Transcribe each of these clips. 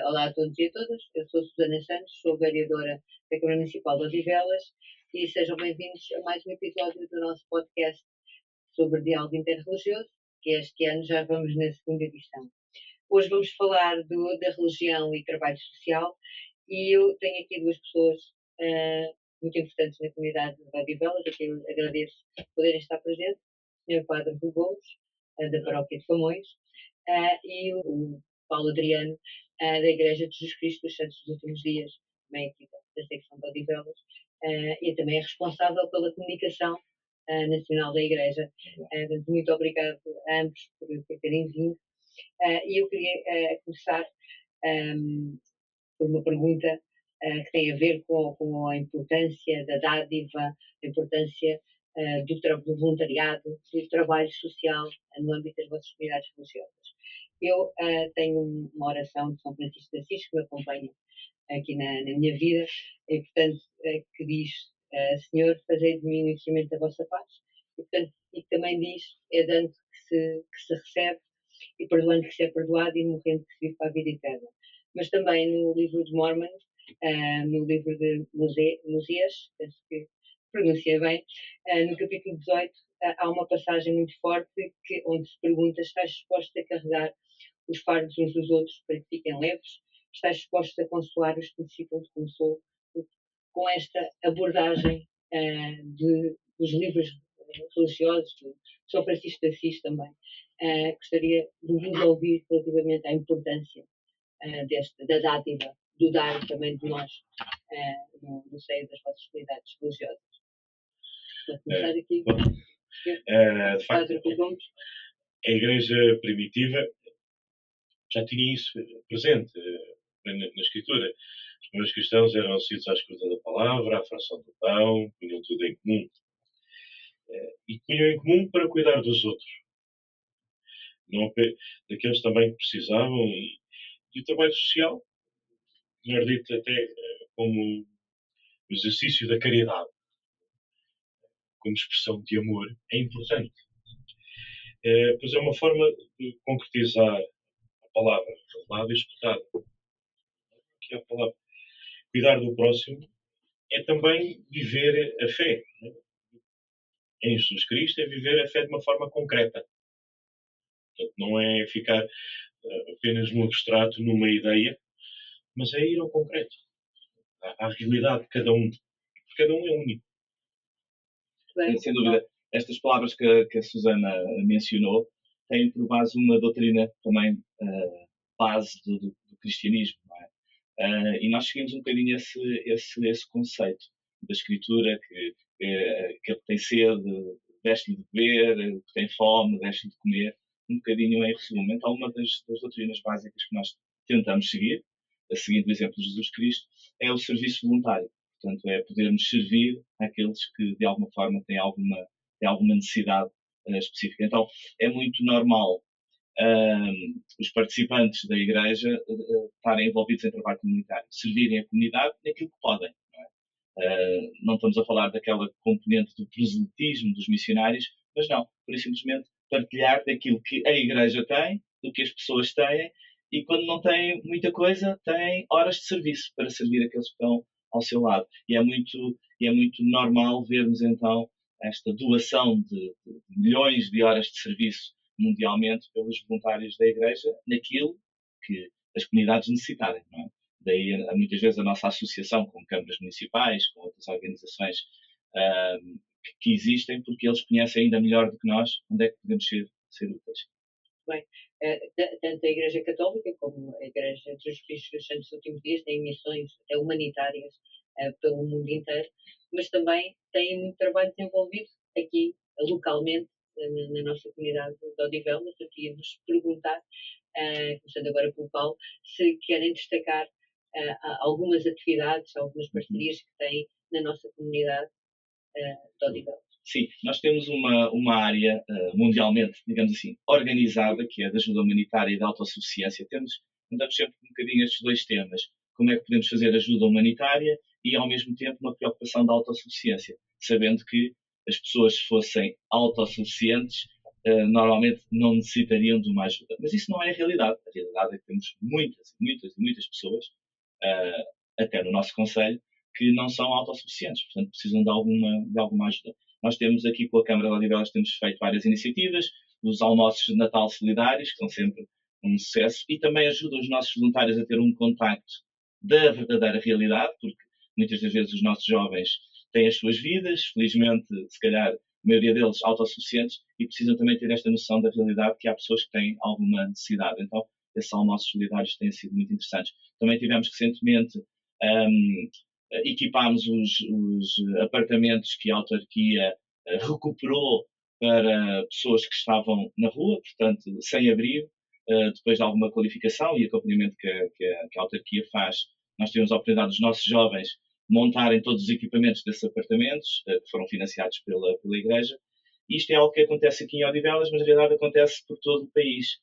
Olá a todos e a todas, eu sou Susana Santos, sou vereadora da Câmara Municipal de Odivelas e sejam bem-vindos a mais um episódio do nosso podcast sobre diálogo interreligioso, que este ano já vamos na segunda edição. Hoje vamos falar da religião e trabalho social e eu tenho aqui duas pessoas muito importantes na comunidade de Odivelas, a quem eu agradeço poderem estar presentes, o Sr. Padre Rui Bolos, da Paróquia de Camões, e o Paulo Adriano, da Igreja de Jesus Cristo dos Santos dos Últimos Dias, também aqui da secção de Odivelas, e também é responsável pela comunicação nacional da Igreja. Muito obrigado a ambos por terem vindo. E eu queria começar por uma pergunta que tem a ver com a importância da dádiva, a importância do voluntariado, do trabalho social no âmbito das vossas comunidades religiosas. Eu tenho uma oração de São Francisco de Assis que me acompanha aqui na minha vida e, portanto, que diz: Senhor, fazei de mim um instrumento da vossa paz. E, portanto, e também diz: é dando que se recebe, e perdoando que se é perdoado, e morrendo que se vive para a vida eterna. Mas também no livro de Mormon, no livro de Mosias, penso que pronuncia bem, no capítulo 18, há uma passagem muito forte onde se pergunta: estás disposto a carregar os fardos uns dos outros para que fiquem leves? Estás disposto a consolar os que necessitam de consolo? Com esta abordagem dos livros religiosos, de São Francisco de Assis também, gostaria de vos ouvir relativamente à importância da dádiva, do dar também de nós no seio das vossas comunidades religiosas. Vou começar aqui. De facto, a Igreja primitiva já tinha isso presente na Escritura. Os primeiros cristãos eram assíduos à escuta da palavra, à fração do pão, punham tudo em comum. E punham em comum para cuidar dos outros. Não daqueles também que precisavam. E o trabalho social, melhor dito até como o exercício da caridade, como expressão de amor, é importante. Pois é uma forma de concretizar a palavra revelada e escutada. Que é a palavra. Cuidar do próximo é também viver a fé. Em Jesus Cristo é viver a fé de uma forma concreta. Portanto, não é ficar apenas no abstrato, numa ideia, mas é ir ao concreto. À realidade de cada um. Porque cada um é único. Bem, sem dúvida. Estas palavras que a Susana mencionou têm por base uma doutrina também base do cristianismo. Não é? E nós seguimos um bocadinho esse conceito da Escritura, que tem sede, deste-lhe de beber, que tem fome, deste-lhe de comer. Um bocadinho em resumo. Então, uma das doutrinas básicas que nós tentamos seguir, seguindo o exemplo de Jesus Cristo, é o serviço voluntário. Portanto, é podermos servir àqueles que, de alguma forma, têm alguma necessidade específica. Então, é muito normal os participantes da Igreja estarem envolvidos em trabalho comunitário, servirem a comunidade naquilo que podem. Não estamos a falar daquela componente do proselitismo dos missionários, mas não, por isso simplesmente partilhar daquilo que a Igreja tem, do que as pessoas têm, e quando não têm muita coisa, têm horas de serviço para servir aqueles que estão ao seu lado. E é muito normal vermos então esta doação de milhões de horas de serviço mundialmente pelos voluntários da Igreja naquilo que as comunidades necessitarem, não é? Daí, muitas vezes, a nossa associação com câmaras municipais, com outras organizações que existem, porque eles conhecem ainda melhor do que nós onde é que podemos ser úteis. Bem, tanto a Igreja Católica como a Igreja de Jesus Cristo dos Santos dos Últimos Dias têm missões humanitárias pelo mundo inteiro, mas também têm muito trabalho desenvolvido aqui, localmente, na nossa comunidade de Odivelas. Eu queria-vos perguntar, começando agora pelo Paulo, se querem destacar algumas atividades, algumas parcerias que têm na nossa comunidade de Odivelas. Sim, nós temos uma área mundialmente, digamos assim, organizada, que é da ajuda humanitária e da autossuficiência. Andamos sempre um bocadinho estes dois temas. Como é que podemos fazer ajuda humanitária e, ao mesmo tempo, uma preocupação da autossuficiência, sabendo que as pessoas, se fossem autossuficientes, normalmente não necessitariam de uma ajuda. Mas isso não é a realidade. A realidade é que temos muitas pessoas, até no nosso concelho, que não são autossuficientes, portanto precisam de alguma ajuda. Nós temos aqui com a Câmara de Odivelas, temos feito várias iniciativas, os almoços de Natal solidários, que são sempre um sucesso, e também ajuda os nossos voluntários a ter um contacto da verdadeira realidade, porque muitas das vezes os nossos jovens têm as suas vidas, felizmente, se calhar, a maioria deles autossuficientes, e precisam também ter esta noção da realidade que há pessoas que têm alguma necessidade. Então, esses almoços solidários têm sido muito interessantes. Também tivemos recentemente, equipámos os apartamentos que a autarquia recuperou para pessoas que estavam na rua, portanto, sem abrigo, depois de alguma qualificação e acompanhamento que a autarquia faz. Nós tivemos a oportunidade dos nossos jovens montarem todos os equipamentos desses apartamentos, que foram financiados pela Igreja. Isto é algo que acontece aqui em Odivelas, mas na realidade acontece por todo o país.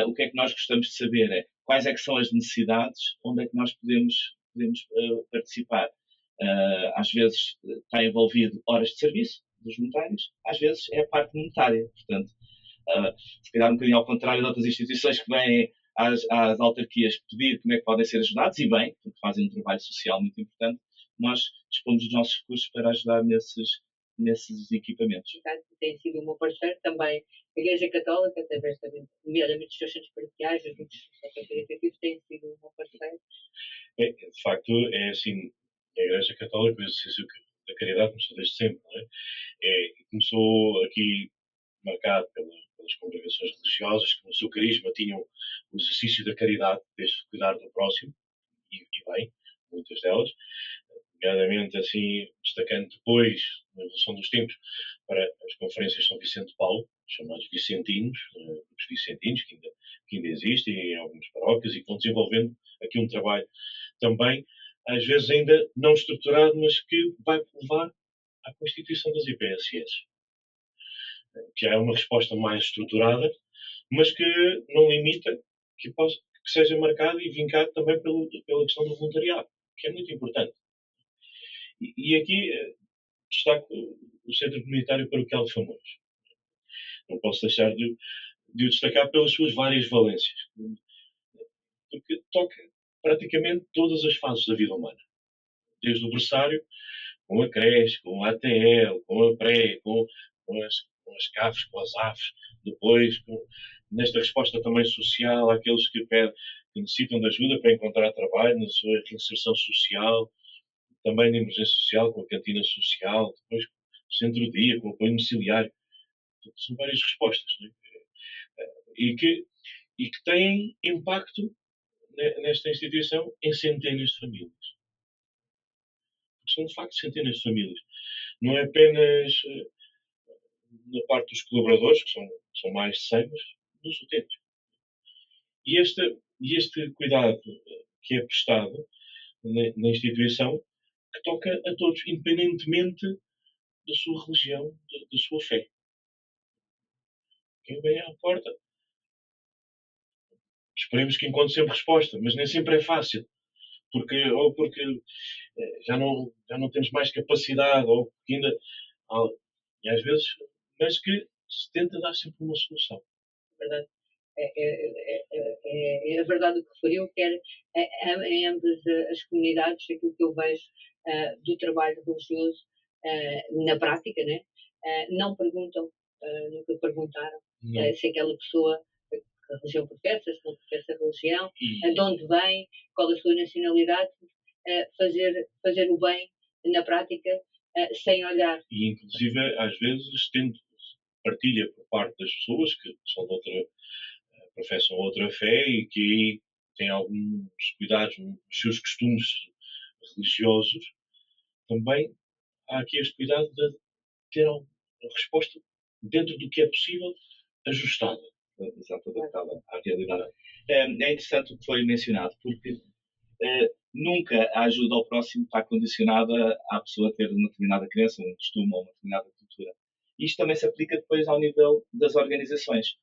O que é que nós gostamos de saber é quais é que são as necessidades, onde é que nós podemos participar. Às vezes está envolvido horas de serviço dos voluntários, às vezes é a parte monetária. Portanto, se calhar um bocadinho ao contrário de outras instituições que vêm às autarquias pedir como é que podem ser ajudados, e bem, porque fazem um trabalho social muito importante, nós dispomos dos nossos recursos para ajudar nesses equipamentos. Tem sido o meu parceiro também. A Igreja Católica, através também, nomeadamente dos seus centros paroquiais, dos grupos caritativos, tem sido o meu parceiro. De facto, é assim, a Igreja Católica, o exercício da caridade começou desde sempre, não é? Começou aqui marcado pelas congregações religiosas que no seu carisma tinham o exercício da caridade, desde cuidar do próximo, e bem, muitas delas, nomeadamente assim, destacando depois, na evolução dos tempos, para as conferências de São Vicente de Paulo, chamados vicentinos, os vicentinos, que ainda existem em algumas paróquias e que vão desenvolvendo aqui um trabalho também, às vezes ainda não estruturado, mas que vai levar à constituição das IPSS, que é uma resposta mais estruturada, mas que não limita, que seja marcado e vincado também pela questão do voluntariado, que é muito importante. E aqui destaco o Centro Comunitário Paroquial de Famões. Não posso deixar de o destacar pelas suas várias valências, porque toca praticamente todas as fases da vida humana. Desde o berçário, com a creche, com a ATL, com a pré, com as CAFs, com as AFs, depois nesta resposta também social àqueles que necessitam de ajuda para encontrar trabalho, na sua reinserção social, também na emergência social, com a cantina social, depois o centro-dia, com o apoio domiciliário. São várias respostas, não é? E que têm impacto nesta instituição em centenas de famílias. São de facto centenas de famílias. Não é apenas na parte dos colaboradores, que são mais de 100, mas dos utentes. E este cuidado que é prestado na instituição, que toca a todos, independentemente da sua religião, da sua fé. Quem vem à porta, esperemos que encontre sempre resposta, mas nem sempre é fácil. Porque já não temos mais capacidade, ou porque ainda, e às vezes, mas que se tenta dar sempre uma solução. Verdade. É a verdade o que referiu, quer em ambas as comunidades, aquilo que eu vejo do trabalho religioso na prática, né? Não perguntam, nunca perguntaram se aquela pessoa, a religião professa, se não professa a religião, de onde vem, qual a sua nacionalidade, fazer o bem na prática sem olhar. E inclusive, às vezes, tendo partilha por parte das pessoas que são de outra, professam outra fé e que têm alguns cuidados nos seus costumes religiosos, também há aqui este cuidado de ter uma resposta dentro do que é possível, ajustada. Exato, adaptada à realidade. É interessante o que foi mencionado, porque nunca a ajuda ao próximo está condicionada à pessoa ter uma determinada crença, um costume ou uma determinada cultura. Isto também se aplica depois ao nível das organizações.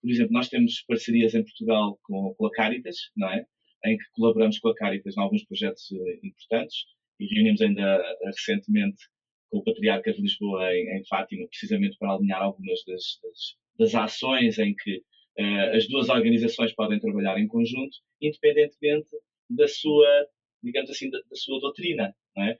Por exemplo, nós temos parcerias em Portugal com a Caritas, não é? Em que colaboramos com a Caritas em alguns projetos importantes e reunimos ainda recentemente com o Patriarca de Lisboa em Fátima, precisamente para alinhar algumas das das ações em que as duas organizações podem trabalhar em conjunto, independentemente da sua, digamos assim, da sua doutrina. Não é?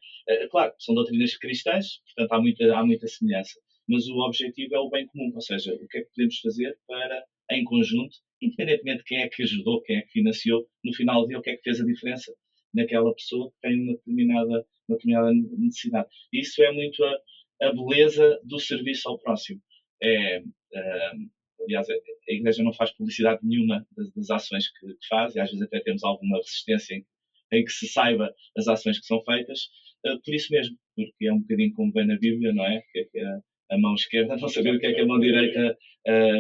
Claro, são doutrinas cristãs, portanto há muita semelhança, mas o objetivo é o bem comum, ou seja, o que é que podemos fazer para, em conjunto, independentemente de quem é que ajudou, quem é que financiou, no final do dia o que é que fez a diferença naquela pessoa que tem uma determinada necessidade. Isso é muito a beleza do serviço ao próximo. É, aliás, a Igreja não faz publicidade nenhuma das ações que faz, e às vezes até temos alguma resistência em que se saiba as ações que são feitas, por isso mesmo, porque é um bocadinho como vem na Bíblia, não é? Que é a mão esquerda não saber o que é que a mão direita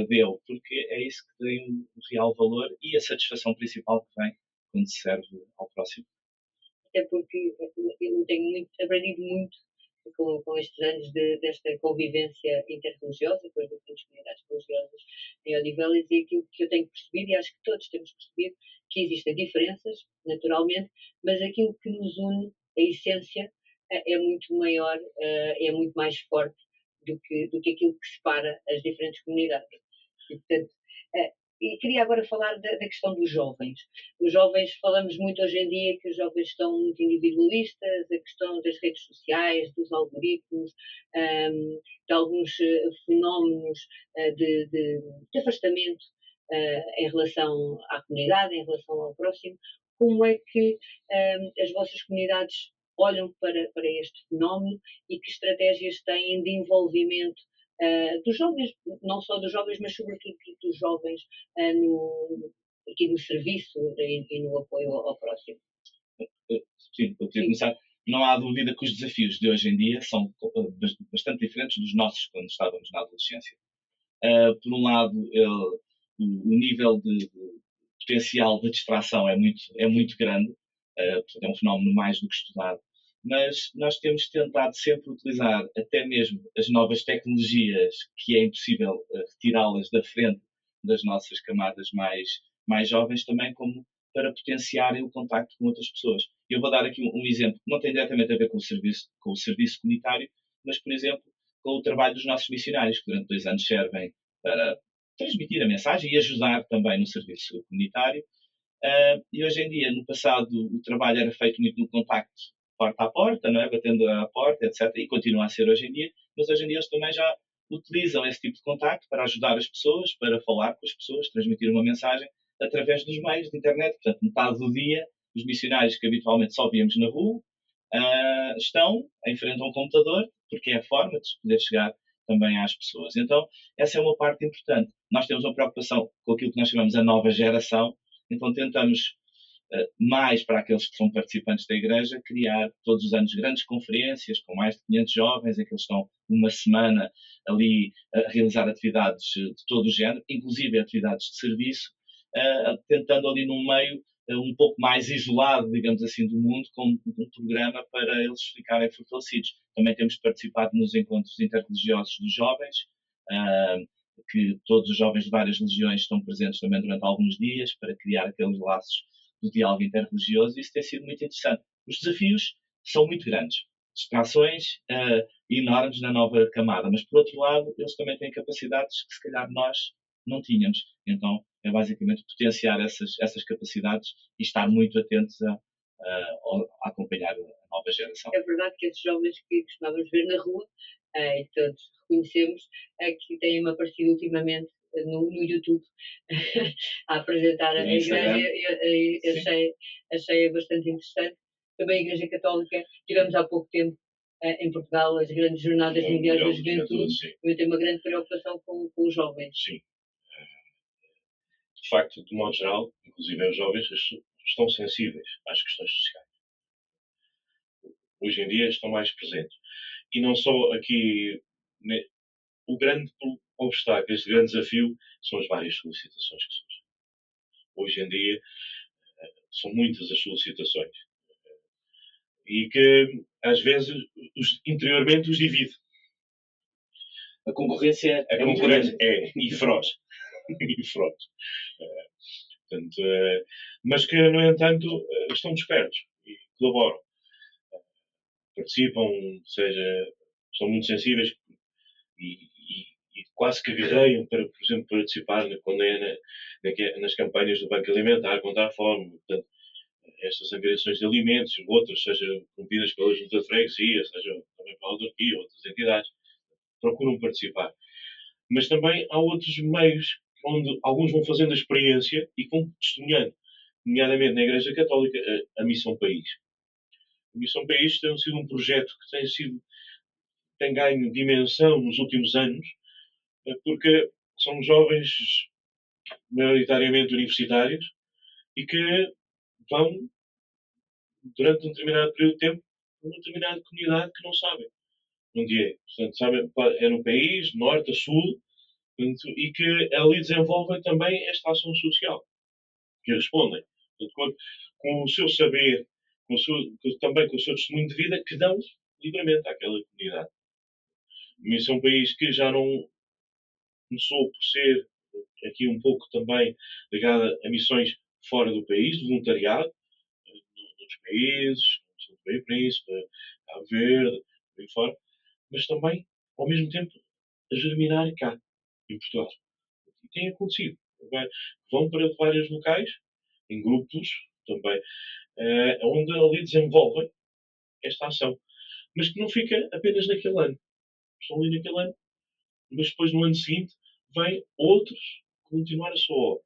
deu, porque é isso que tem um real valor e a satisfação principal que vem quando se serve ao próximo. Até porque eu tenho aprendido muito com estes anos desta convivência interreligiosa, com as diferentes comunidades religiosas em Odivelas, e aquilo que eu tenho percebido, e acho que todos temos percebido, que existem diferenças, naturalmente, mas aquilo que nos une, a essência, é muito maior, é muito mais forte do que aquilo que separa as diferentes comunidades. E, portanto, e queria agora falar da questão dos jovens. Os jovens, falamos muito hoje em dia que os jovens estão muito individualistas, a questão das redes sociais, dos algoritmos, de alguns fenómenos de afastamento em relação à comunidade, em relação ao próximo. Como é que as vossas comunidades olham para este fenómeno e que estratégias têm de envolvimento dos jovens, não só dos jovens, mas sobretudo dos jovens aqui no serviço e no apoio ao próximo? Sim, eu queria começar. Não há dúvida que os desafios de hoje em dia são bastante diferentes dos nossos quando estávamos na adolescência. Por um lado, o nível de potencial de distração é muito grande, portanto é um fenómeno mais do que estudado, mas nós temos tentado sempre utilizar até mesmo as novas tecnologias que é impossível retirá-las da frente das nossas camadas mais jovens também como para potenciarem o contacto com outras pessoas. Eu vou dar aqui um exemplo que não tem diretamente a ver com o serviço comunitário, mas, por exemplo, com o trabalho dos nossos missionários, que durante 2 anos servem para transmitir a mensagem e ajudar também no serviço comunitário. E hoje em dia, no passado, o trabalho era feito muito no contacto porta a porta, não é? Batendo a porta, etc. E continua a ser hoje em dia, mas hoje em dia eles também já utilizam esse tipo de contacto para ajudar as pessoas, para falar com as pessoas, transmitir uma mensagem através dos meios de internet. Portanto, metade do dia, os missionários que habitualmente só víamos na rua estão em frente a um computador, porque é a forma de se poder chegar também às pessoas. Então, essa é uma parte importante. Nós temos uma preocupação com aquilo que nós chamamos a nova geração, então tentamos, mais para aqueles que são participantes da Igreja, criar todos os anos grandes conferências com mais de 500 jovens, em que eles estão uma semana ali a realizar atividades de todo o género, inclusive atividades de serviço, tentando ali num meio um pouco mais isolado, digamos assim, do mundo, com um programa para eles ficarem fortalecidos. Também temos participado nos encontros interreligiosos dos jovens, que todos os jovens de várias religiões estão presentes também durante alguns dias para criar aqueles laços do diálogo interreligioso. Isso tem sido muito interessante. Os desafios são muito grandes. Distrações enormes na nova camada, mas por outro lado, eles também têm capacidades que se calhar nós não tínhamos. Então, é basicamente potenciar essas capacidades e estar muito atentos a acompanhar a nova geração. É verdade que esses jovens que costumávamos ver na rua, e todos reconhecemos, que têm-me aparecido ultimamente no YouTube a apresentar a Igreja, e achei bastante interessante. Também a Igreja Católica, tivemos há pouco tempo em Portugal as grandes jornadas mundiais da juventude, também tem uma grande preocupação com os jovens. Sim. De facto, de modo geral, inclusive os jovens, estão sensíveis às questões sociais. Hoje em dia estão mais presentes. E não só aqui, o grande obstáculo, este grande desafio, são as várias solicitações que surgem. Hoje em dia, são muitas as solicitações. E que, às vezes, interiormente os divide. A concorrência é e feroz. E feroz. Portanto, mas que, no entanto, estão despertos e colaboram. Participam, são muito sensíveis e quase que guerreiam para, por exemplo, participar nas campanhas do Banco Alimentar contra a fome. Portanto, estas agressões de alimentos, outras, sejam promovidas pela Junta de Freguesia, sejam também pela autarquia, outras entidades, procuram participar. Mas também há outros meios onde alguns vão fazendo a experiência e vão testemunhando, nomeadamente na Igreja Católica, a Missão País. A Missão País tem sido um projeto que tem ganho dimensão nos últimos anos, porque são jovens maioritariamente universitários e que vão, durante um determinado período de tempo, a uma determinada comunidade que não sabem onde é. Portanto, sabem, é no país, norte a sul, e que ali desenvolvem também esta ação social, que respondem. Portanto, com o seu saber, também com o seu testemunho de vida, que dão livremente àquela comunidade. Isso é um país que já não começou por ser aqui um pouco também ligado a missões fora do país, de voluntariado, noutros países, São Tomé e Príncipe, Cabo Verde, por aí fora, mas também, ao mesmo tempo, a germinar cá, em Portugal. E tem acontecido. Vão para vários locais, em grupos também, onde ali desenvolvem esta ação. Mas que não fica apenas naquele ano. Estão ali naquele ano, mas depois no ano seguinte vêm outros continuar a sua obra.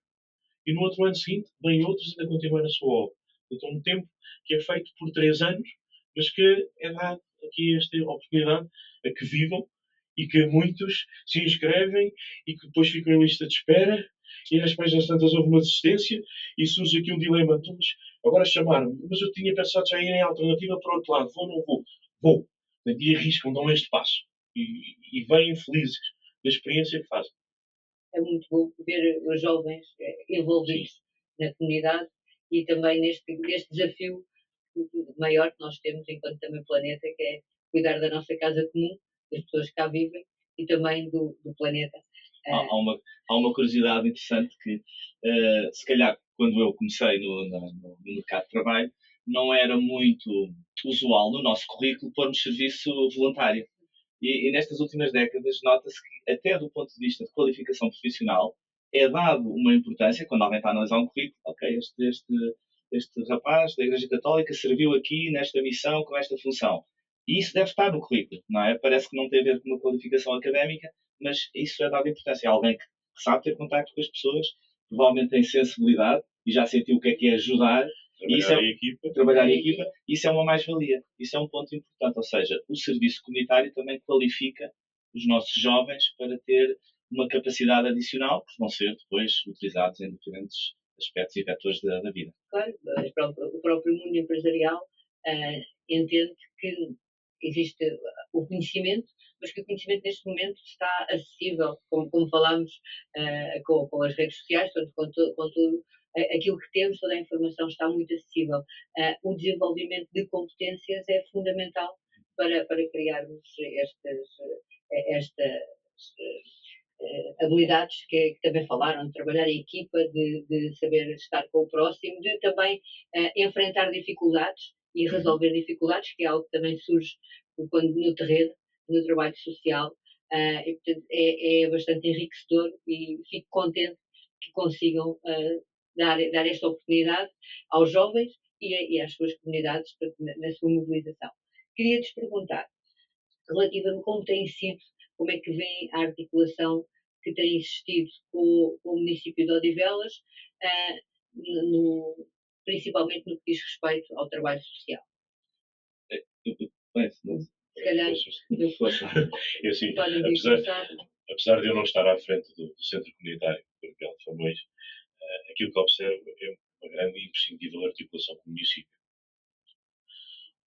E no outro ano seguinte vêm outros ainda continuar a sua obra. Então um tempo que é feito por 3 anos, mas que é dado aqui esta oportunidade a que vivam e que muitos se inscrevem e que depois ficam em lista de espera e às vezes às tantas houve uma desistência e surge aqui um dilema. Então, mas agora chamaram-me, mas eu tinha pensado já ir em alternativa para o outro lado. Vou ou não vou? Vou. E arriscam, dão este passo. E vêm felizes da experiência que fazem. É muito bom ver os jovens envolvidos na comunidade e também neste desafio maior que nós temos enquanto também planeta, que é cuidar da nossa casa comum, das pessoas que cá vivem e também do planeta. Há uma curiosidade interessante que, se calhar, quando eu comecei no mercado de trabalho, não era muito usual no nosso currículo pormos serviço voluntário. E nestas últimas décadas nota-se que, até do ponto de vista de qualificação profissional, é dado uma importância, quando alguém está a analisar um currículo, ok, este rapaz da Igreja Católica serviu aqui nesta missão com esta função. E isso deve estar no currículo, não é? Parece que não tem a ver com uma qualificação académica, mas isso é dado importância. Alguém que sabe ter contacto com as pessoas, provavelmente tem sensibilidade e já sentiu o que é ajudar. Trabalhar em equipa, isso é uma mais-valia. Isso é um ponto importante. Ou seja, o serviço comunitário também qualifica os nossos jovens para ter uma capacidade adicional que vão ser depois utilizados em diferentes aspectos e vetores da vida. Claro, o próprio mundo empresarial entende que existe o conhecimento, mas que o conhecimento neste momento está acessível, como falámos com as redes sociais, com tudo aquilo que temos, toda a informação está muito acessível. O desenvolvimento de competências é fundamental para criarmos estas habilidades que também falaram, de trabalhar em equipa, de saber estar com o próximo, de também enfrentar dificuldades e resolver dificuldades, que é algo que também surge quando no terreno, no trabalho social, e portanto é bastante enriquecedor e fico contente que consigam dar esta oportunidade aos jovens e às suas comunidades na sua mobilização. Queria-te perguntar, relativamente como tem sido, como é que vem a articulação que tem existido com o município de Odivelas, principalmente no que diz respeito ao trabalho social. Se calhar, assim, apesar de eu não estar à frente do centro comunitário do Arquipélago de Famões, aquilo que observo é uma grande e imprescindível articulação com o município.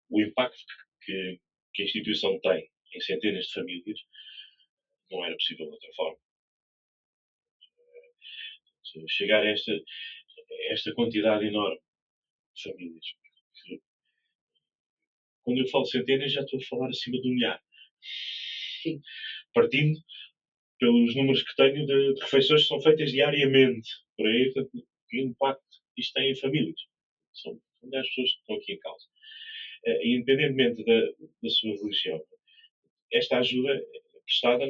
O impacto que a instituição tem em centenas de famílias não era possível de outra forma. Chegar a esta quantidade enorme de famílias. Quando eu falo centenas, já estou a falar acima de 1 milhar. Sim. Partindo pelos números que tenho de refeições que são feitas diariamente. Por aí, que impacto isto tem em famílias. São 10 pessoas que estão aqui em causa. Independentemente da sua religião, esta ajuda prestada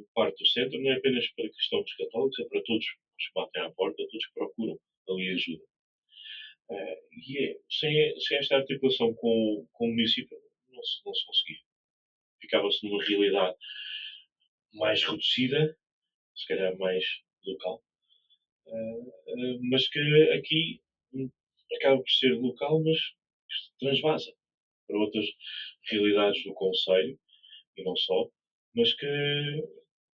por parte do centro não é apenas para cristãos católicos, é para todos os que batem à porta, todos que procuram ali ajuda. Sem esta articulação com o município não se conseguia. Ficava-se numa realidade mais reduzida, se calhar mais local, mas que aqui acaba por ser local, mas transvasa para outras realidades do concelho, e não só, mas que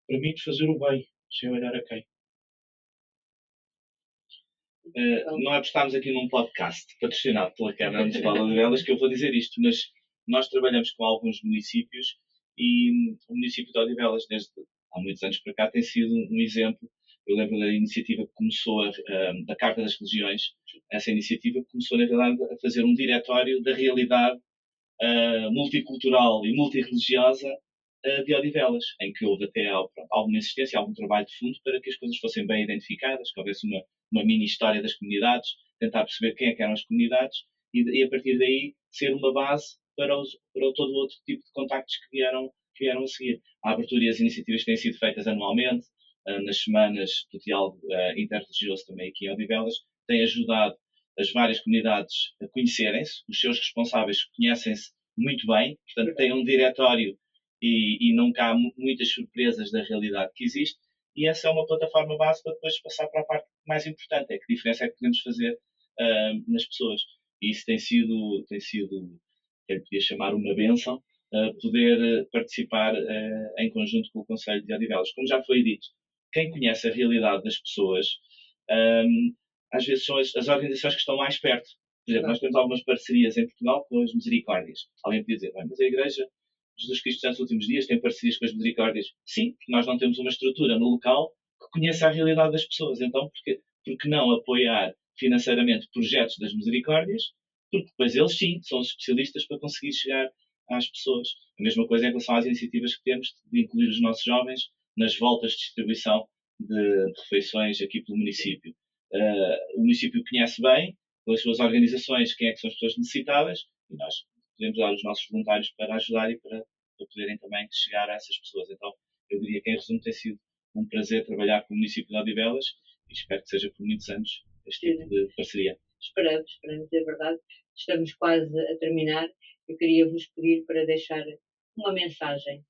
permite fazer o bem, sem olhar a quem. Não é por estarmos aqui num podcast patrocinado pela Câmara Municipal de Odivelas que eu vou dizer isto, mas nós trabalhamos com alguns municípios e o município de Odivelas, desde há muitos anos para cá, tem sido um exemplo. Eu lembro da iniciativa que começou, da Carta das Religiões, essa iniciativa começou, na verdade, a fazer um diretório da realidade multicultural e multirreligiosa de Odivelas, em que houve até alguma insistência, algum trabalho de fundo para que as coisas fossem bem identificadas, que houvesse uma mini história das comunidades, tentar perceber quem é que eram as comunidades e a partir daí ser uma base para todo o outro tipo de contactos que vieram a seguir. A abertura e as iniciativas têm sido feitas anualmente, nas semanas do diálogo interreligioso também aqui em Odivelas, têm ajudado as várias comunidades a conhecerem-se, os seus responsáveis conhecem-se muito bem, portanto têm um diretório e não há muitas surpresas da realidade que existe, e essa é uma plataforma base para depois passar para a parte mais importante, é que diferença é que podemos fazer nas pessoas. E isso tem sido que eu podia chamar uma bênção, poder participar em conjunto com o Conselho de Odivelas. Como já foi dito, quem conhece a realidade das pessoas, às vezes são as organizações que estão mais perto. Por exemplo, nós temos algumas parcerias em Portugal com as Misericórdias. Alguém podia dizer, mas a Igreja Jesus Cristo dos Últimos Dias tem parcerias com as Misericórdias? Sim, porque nós não temos uma estrutura no local que conheça a realidade das pessoas. Então, porque não apoiar financeiramente projetos das Misericórdias? Porque depois eles, sim, são os especialistas para conseguir chegar às pessoas. A mesma coisa em relação às iniciativas que temos de incluir os nossos jovens nas voltas de distribuição de refeições aqui pelo município. O município conhece bem, pelas suas organizações, quem é que são as pessoas necessitadas, e nós podemos dar os nossos voluntários para ajudar e para poderem também chegar a essas pessoas. Então, eu diria que, em resumo, tem sido um prazer trabalhar com o município de Odivelas e espero que seja por muitos anos este tipo de parceria. Esperamos, é verdade. Estamos quase a terminar. Eu queria vos pedir para deixar uma mensagem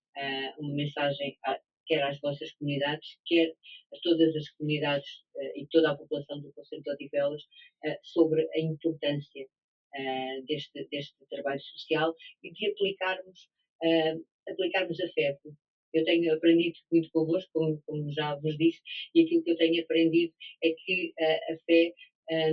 quer às vossas comunidades, quer a todas as comunidades e toda a população do Concelho de Odivelas sobre a importância deste trabalho social e de aplicarmos afeto. Eu tenho aprendido muito convosco, como já vos disse, e aquilo que eu tenho aprendido é que a fé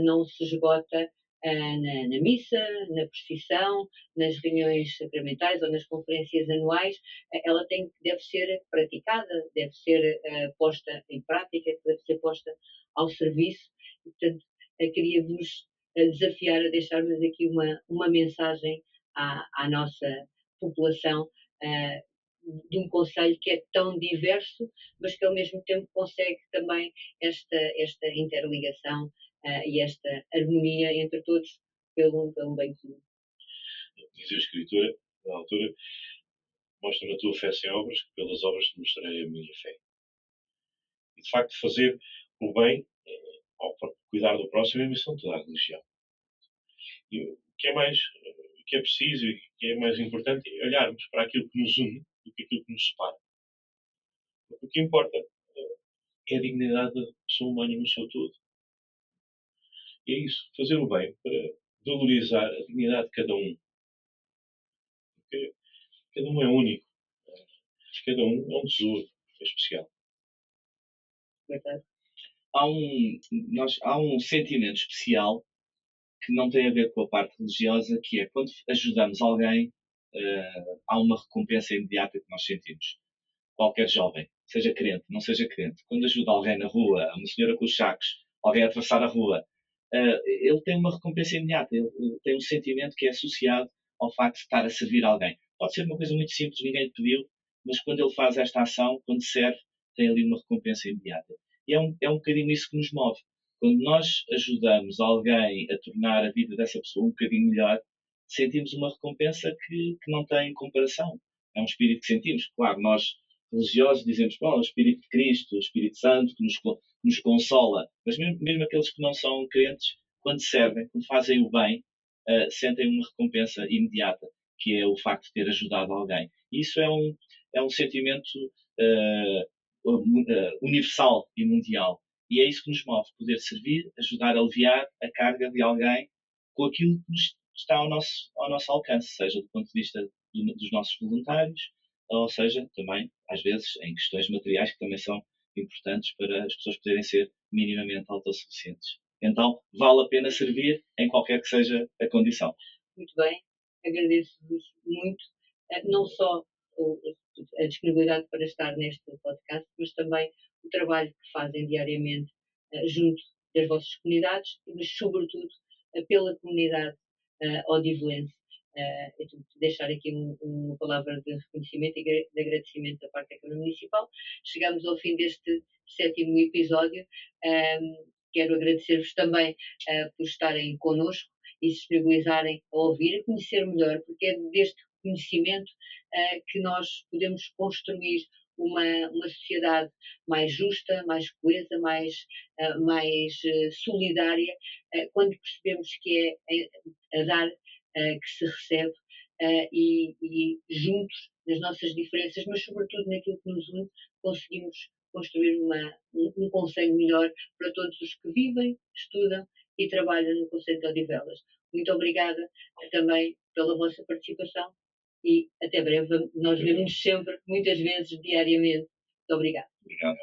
não se esgota na missa, na procissão, nas reuniões sacramentais ou nas conferências anuais. Ela deve ser praticada, deve ser posta em prática, deve ser posta ao serviço. E, portanto, queria-vos desafiar a deixarmos aqui uma mensagem à nossa população de um concelho que é tão diverso, mas que ao mesmo tempo consegue também esta interligação e esta harmonia entre todos pelo bem comum. Diz a Escritura, na altura, mostra-me a tua fé sem obras, que pelas obras te mostrarei a minha fé. E de facto, fazer o bem, ao cuidar do próximo, é a missão de toda a religião. E o que é preciso e o que é mais importante é olharmos para aquilo que nos une do que aquilo que nos separa. O que importa é a dignidade da pessoa humana no seu todo. E é isso, fazer o bem para valorizar a dignidade de cada um. Porque cada um é único. Cada um é um tesouro, é especial. Verdade. Há um sentimento especial que não tem a ver com a parte religiosa, que é quando ajudamos alguém, há uma recompensa imediata que nós sentimos. Qualquer jovem, seja crente, não seja crente, quando ajuda alguém na rua, uma senhora com os sacos, alguém a atravessar a rua, ele tem uma recompensa imediata, ele tem um sentimento que é associado ao facto de estar a servir alguém. Pode ser uma coisa muito simples, ninguém lhe pediu, mas quando ele faz esta ação, quando serve, tem ali uma recompensa imediata. E é um bocadinho isso que nos move. Quando nós ajudamos alguém a tornar a vida dessa pessoa um bocadinho melhor, sentimos uma recompensa que não tem comparação. É um espírito que sentimos. Claro, nós religiosos, dizemos, bom, o Espírito de Cristo, o Espírito Santo, que nos consola. Mas mesmo aqueles que não são crentes, quando servem, quando fazem o bem, sentem uma recompensa imediata, que é o facto de ter ajudado alguém. E isso é um sentimento universal e mundial. E é isso que nos move, poder servir, ajudar a aliviar a carga de alguém com aquilo que está ao nosso alcance, seja do ponto de vista dos nossos voluntários, ou seja, também, às vezes, em questões materiais que também são importantes para as pessoas poderem ser minimamente autossuficientes. Então, vale a pena servir em qualquer que seja a condição. Muito bem, agradeço-vos muito, não só a disponibilidade para estar neste podcast, mas também o trabalho que fazem diariamente junto das vossas comunidades, mas sobretudo pela comunidade odivelense. Então, deixar aqui uma palavra de reconhecimento e de agradecimento da parte da Câmara Municipal. Chegamos ao fim deste 7º episódio. Quero agradecer-vos também por estarem connosco e se disponibilizarem a ouvir, a conhecer melhor, porque é deste conhecimento que nós podemos construir uma sociedade mais justa, mais coesa, mais solidária, quando percebemos que é a dar que se recebe e juntos, nas nossas diferenças, mas sobretudo naquilo que nos une, conseguimos construir um concelho melhor para todos os que vivem, estudam e trabalham no Concelho de Odivelas. Muito obrigada também pela vossa participação e até breve. Nós vemos sempre, muitas vezes, diariamente. Muito obrigada. Obrigado.